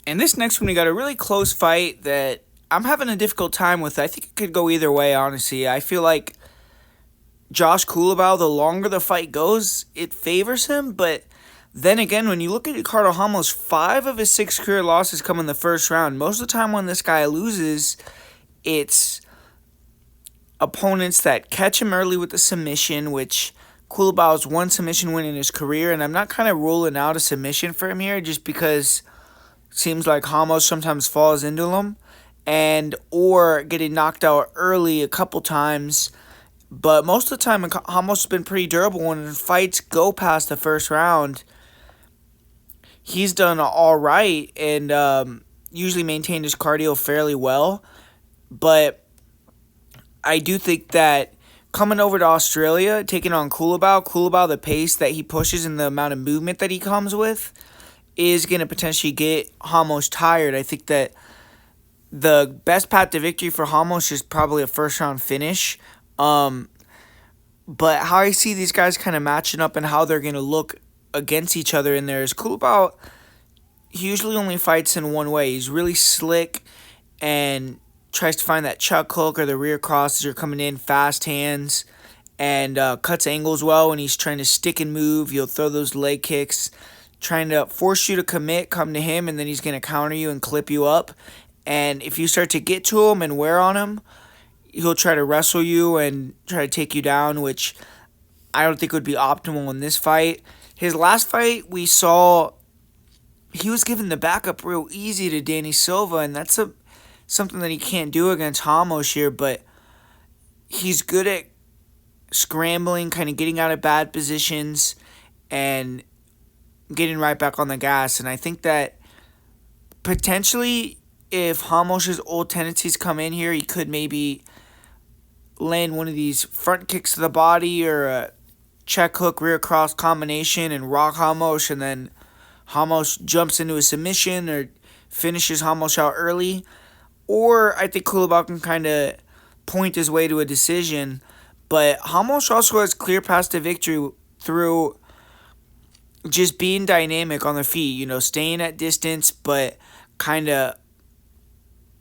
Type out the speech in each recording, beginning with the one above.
And this next one, we got a really close fight that I'm having a difficult time with. I think it could go either way, honestly. I feel like Josh Culibao, the longer the fight goes, it favors him. But then again, when you look at Ricardo Ramos, 5 of his 6 career losses come in the first round. Most of the time when this guy loses, it's opponents that catch him early with the submission, which Culibao's one submission win in his career. And I'm not kind of ruling out a submission for him here just because it seems like Ramos sometimes falls into them. And or getting knocked out early a couple times, but most of the time, Ramos has been pretty durable. When fights go past the first round, he's done all right and usually maintained his cardio fairly well. But I do think that coming over to Australia, taking on Culibao, the pace that he pushes and the amount of movement that he comes with is going to potentially get Ramos tired. I think that the best path to victory for Ramos is probably a first round finish. But how I see these guys kind of matching up and how they're going to look against each other in there is Culibao, he usually only fights in one way. He's really slick and tries to find that chuck hook or the rear crosses are coming in, fast hands, and cuts angles well when he's trying to stick and move. He'll throw those leg kicks, trying to force you to commit, come to him, and then he's going to counter you and clip you up. And if you start to get to him and wear on him, he'll try to wrestle you and try to take you down, which I don't think would be optimal in this fight. His last fight, we saw he was giving the backup real easy to Danny Silva, and that's something that he can't do against Ramos here, but he's good at scrambling, kind of getting out of bad positions, and getting right back on the gas. And I think that potentially if Ramos' old tendencies come in here, he could maybe land one of these front kicks to the body or a check hook rear cross combination and rock Ramos, and then Ramos jumps into a submission or finishes Ramos out early. Or I think Culibao can kind of point his way to a decision. But Ramos also has clear paths to victory through just being dynamic on the feet, staying at distance, but kind of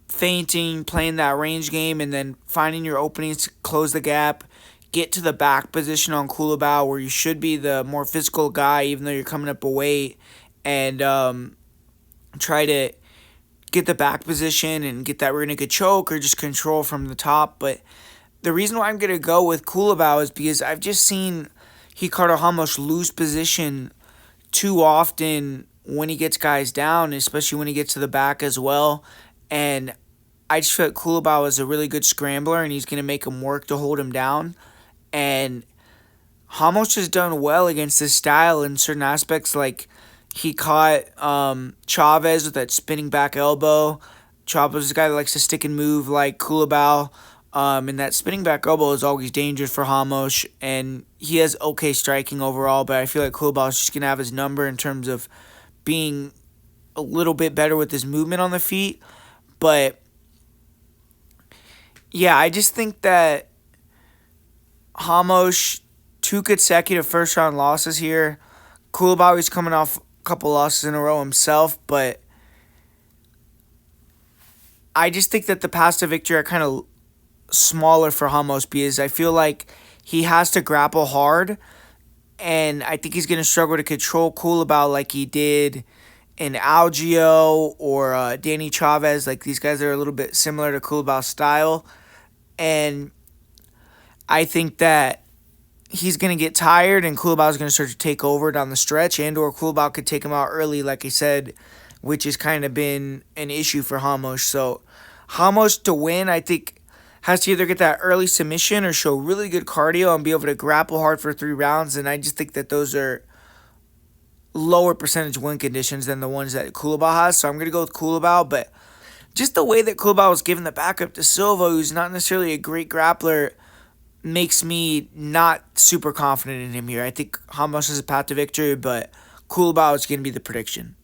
feinting, playing that range game, and then finding your openings to close the gap, get to the back position on Culibao where you should be the more physical guy even though you're coming up a weight, and try to get the back position and get that rear naked choke or just control from the top. But the reason why I'm going to go with Culibao is because I've just seen Ricardo Ramos lose position too often when he gets guys down, especially when he gets to the back as well. And I just feel like Culibao is a really good scrambler, and he's going to make him work to hold him down. And Ramos has done well against this style in certain aspects, like he caught Chavez with that spinning back elbow. Chavez is a guy that likes to stick and move like Culibao. And that spinning back elbow is always dangerous for Ramos, and he has okay striking overall, but I feel like Culibao is just going to have his number in terms of being a little bit better with his movement on the feet. But yeah, I just think that Ramos, 2 consecutive first-round losses here. Culibao is coming off a couple losses in a row himself, but I just think that the paths to victory are kind of smaller for Ramos because I feel like he has to grapple hard, and I think he's going to struggle to control Culibao like he did in Algio or Danny Chavez. Like, these guys are a little bit similar to Culibao's style, and I think that he's going to get tired and Culibao is going to start to take over down the stretch, and or Culibao could take him out early, like I said, which has kind of been an issue for Ramos. So Ramos to win, I think, has to either get that early submission or show really good cardio and be able to grapple hard for 3 rounds. And I just think that those are lower percentage win conditions than the ones that Culibao has. So I'm going to go with Culibao. But just the way that Culibao was giving the backup to Silva, who's not necessarily a great grappler, makes me not super confident in him here. I think Ramos has a path to victory, but Culibao is going to be the prediction.